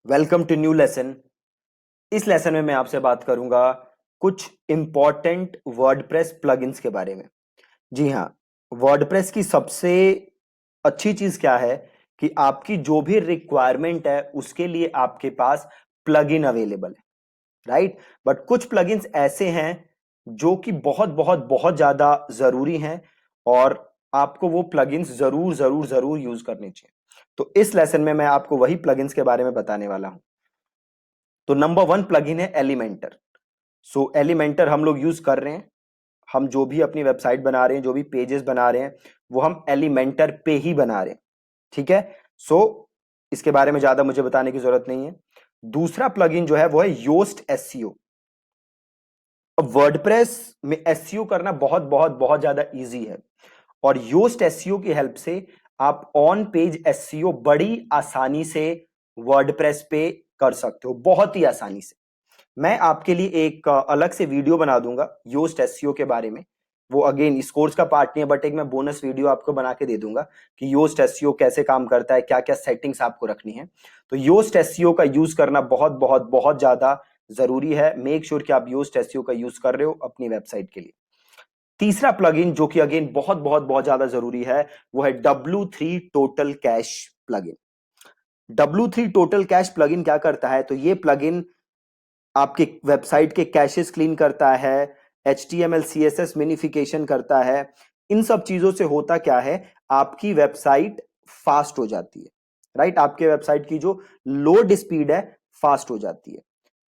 Welcome to new lesson. इस lesson में मैं आपसे बात करूंगा कुछ इंपॉर्टेंट वर्डप्रेस प्लगइन्स के बारे में। जी हाँ, वर्डप्रेस की सबसे अच्छी चीज क्या है कि आपकी जो भी रिक्वायरमेंट है उसके लिए आपके पास प्लगइन अवेलेबल है, राइट। बट कुछ प्लगइन्स ऐसे हैं जो कि बहुत बहुत बहुत ज्यादा जरूरी हैं और आपको वो प्लगइन्स जरूर जरूर जरूर यूज करने चाहिए। तो इस लेसन में मैं आपको वही प्लगइन्स के बारे में बताने वाला हूं। तो नंबर वन प्लगइन है एलिमेंटर। सो एलिमेंटर हम लोग यूज कर रहे हैं। हम जो भी अपनी वेबसाइट बना रहे हैं, जो भी पेजेस बना रहे हैं, वो हम एलिमेंटर पे ही बना रहे हैं। ठीक है। सो इसके बारे में ज्यादा मुझे बताने की जरूरत नहीं है। दूसरा प्लगइन जो है वो है योस्ट एसईओ। अब वर्डप्रेस में एसईओ करना बहुत बहुत बहुत ज्यादा इजी है और योस्ट एसईओ की हेल्प से आप ऑन पेज एसईओ बड़ी आसानी से वर्डप्रेस पे कर सकते हो, बहुत ही आसानी से। मैं आपके लिए एक अलग से वीडियो बना दूंगा योस्ट एसईओ के बारे में। वो अगेन इस कोर्स का पार्ट नहीं है, बट एक मैं बोनस वीडियो आपको बना के दे दूंगा कि योस्ट एसईओ कैसे काम करता है, क्या क्या सेटिंग्स आपको रखनी है। तो योस्ट एसईओ का यूज करना बहुत बहुत बहुत ज्यादा जरूरी है। मेक श्योर कि आप योस्ट एसईओ का यूज कर रहे हो अपनी वेबसाइट के लिए। तीसरा प्लगइन जो कि अगेन बहुत बहुत बहुत ज्यादा जरूरी है वो है W3 Total cache plugin. W3 Total cache plugin क्या करता है? तो ये प्लगइन आपके वेबसाइट के कैशेस क्लीन करता है, HTML CSS मिनिफिकेशन करता है। इन सब चीजों से होता क्या है, आपकी वेबसाइट फास्ट हो जाती है, राइट। आपके वेबसाइट की जो लोड स्पीड है फास्ट हो जाती है।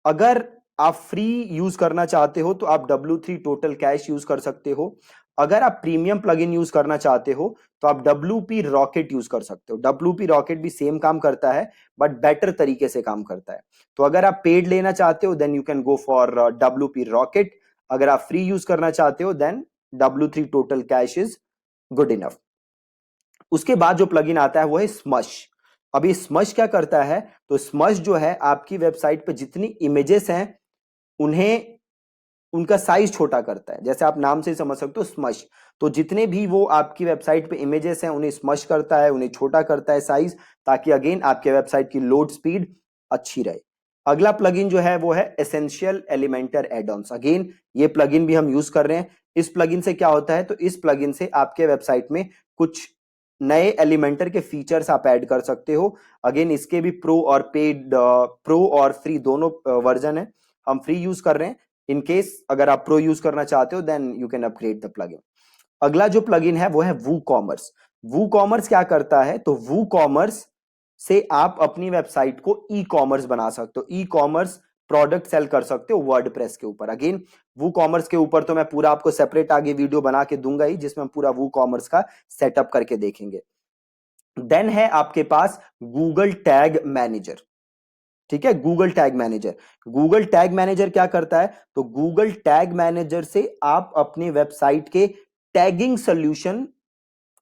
अगर आप फ्री यूज करना चाहते हो तो आप W3 टोटल कैश यूज कर सकते हो। अगर आप प्रीमियम प्लगइन यूज करना चाहते हो तो आप WP रॉकेट यूज कर सकते हो। WP रॉकेट भी सेम काम करता है बट बेटर तरीके से काम करता है। तो अगर आप पेड लेना चाहते हो then you can go for WP Rocket. अगर आप फ्री यूज करना चाहते हो then W3 Total Cache is good enough. उसके बाद जो प्लगइन आता है वो है स्मश। अभी स्मश क्या करता है? तो स्मश जो है आपकी वेबसाइट पे जितनी इमेजेस हैं उन्हें उनका साइज छोटा करता है। जैसे आप नाम से ही समझ सकते हो स्मश। तो जितने भी वो आपकी वेबसाइट पे इमेजेस हैं उन्हें स्मश करता है, उन्हें छोटा करता है साइज, ताकि अगेन आपके वेबसाइट की लोड स्पीड अच्छी रहे। अगला प्लगइन जो है वो है एसेंशियल एलिमेंटर एड-ऑन्स। अगेन ये प्लगइन भी हम यूज कर रहे हैं। इस प्लगइन से क्या होता है? तो इस प्लगइन से आपके वेबसाइट में कुछ नए एलिमेंटर के फीचर्स आप ऐड कर सकते हो। अगेन इसके भी प्रो और पेड, प्रो और फ्री दोनों वर्जन है। हम फ्री यूज कर रहे हैं। इन केस अगर आप प्रो यूज करना चाहते हो then you can upgrade the plugin. अगला जो प्लगइन है वो है वू कॉमर्स। वू कॉमर्स क्या करता है? तो वू कॉमर्स से आप अपनी वेबसाइट को ई कॉमर्स बना सकते हो। ई कॉमर्स प्रोडक्ट सेल कर सकते हो वर्डप्रेस के ऊपर। अगेन वू कॉमर्स के ऊपर तो मैं पूरा आपको सेपरेट आगे वीडियो बना के दूंगा ही, जिसमें हम पूरा वू कॉमर्स का सेटअप करके देखेंगे। देन है आपके पास गूगल टैग मैनेजर। ठीक है, Google tag manager. Google tag manager क्या करता है? तो गूगल टैग मैनेजर से आप अपनी वेबसाइट के टैगिंग सोल्यूशन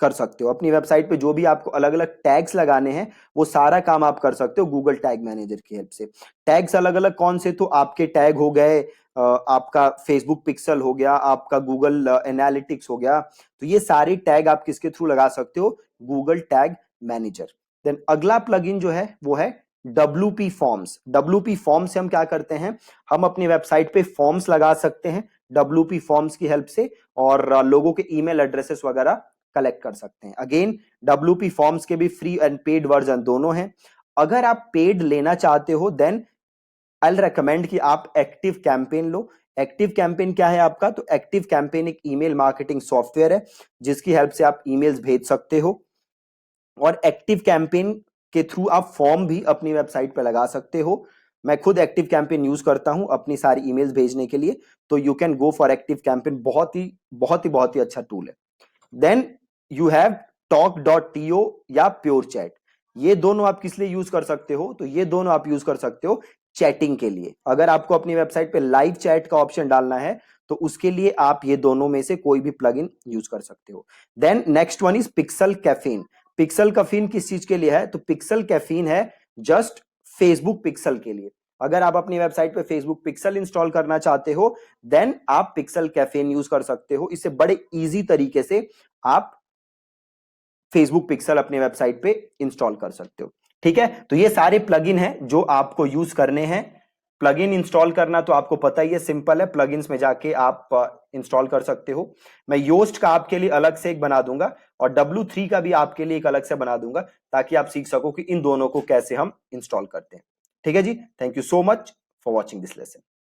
कर सकते हो। अपनी वेबसाइट पे जो भी आपको अलग अलग टैग्स लगाने हैं वो सारा काम आप कर सकते हो गूगल टैग मैनेजर की हेल्प से। टैग्स अलग अलग कौन से? तो आपके टैग हो गए, आपका फेसबुक पिक्सल हो गया, आपका गूगल एनालिटिक्स हो गया। तो ये सारे टैग आप किसके थ्रू लगा सकते हो? Google tag manager. देन अगला प्लगइन जो है वो है WP फॉर्म्स। WP फॉर्म्स से हम क्या करते हैं? हम अपनी वेबसाइट पे फॉर्म्स लगा सकते हैं WP फॉर्म्स की हेल्प से, और लोगों के ईमेल एड्रेसेस वगैरह कलेक्ट कर सकते हैं। अगेन WP फॉर्म्स के भी फ्री एंड पेड वर्जन दोनों हैं। अगर आप पेड लेना चाहते हो देन आई विल रेकमेंड कि आप एक्टिव कैंपेन लो। एक्टिव कैंपेन क्या है आपका? तो एक्टिव कैंपेन एक ईमेल मार्केटिंग सॉफ्टवेयर है जिसकी हेल्प से आप ईमेल्स भेज सकते हो, और एक्टिव कैंपेन के थ्रू आप फॉर्म भी अपनी वेबसाइट पर लगा सकते हो। मैं खुद एक्टिव कैंपेन यूज करता हूं अपनी सारी ईमेल्स भेजने के लिए। तो you can go for active campaign. बहुत ही बहुत ही बहुत ही अच्छा टूल है। देन यू हैव talk.to या प्योर चैट। ये दोनों आप किस लिए यूज कर सकते हो? तो ये दोनों आप यूज कर सकते हो चैटिंग के लिए। अगर आपको अपनी वेबसाइट पे लाइव चैट का ऑप्शन डालना है तो उसके लिए आप ये दोनों में से कोई भी प्लगइन यूज कर सकते हो। Then next one is Pixel Caffeine. Pixel Caffeine किस चीज के लिए है? तो पिक्सल कैफीन है जस्ट फेसबुक पिक्सल के लिए। अगर आप अपनी वेबसाइट पे फेसबुक पिक्सल इंस्टॉल करना चाहते हो देन आप पिक्सल कैफीन यूज कर सकते हो। इससे बड़े इजी तरीके से आप फेसबुक पिक्सल अपने वेबसाइट पे इंस्टॉल कर सकते हो। ठीक है, तो ये सारे प्लगइन हैं जो आपको यूज करने हैं। प्लगइन इंस्टॉल करना तो आपको पता ही है, सिंपल है, प्लगइन्स में जाके आप इंस्टॉल कर सकते हो। मैं योस्ट का आपके लिए अलग से एक बना दूंगा और W3 का भी आपके लिए एक अलग से बना दूंगा, ताकि आप सीख सको कि इन दोनों को कैसे हम इंस्टॉल करते हैं। ठीक है जी, thank you so much for watching this lesson.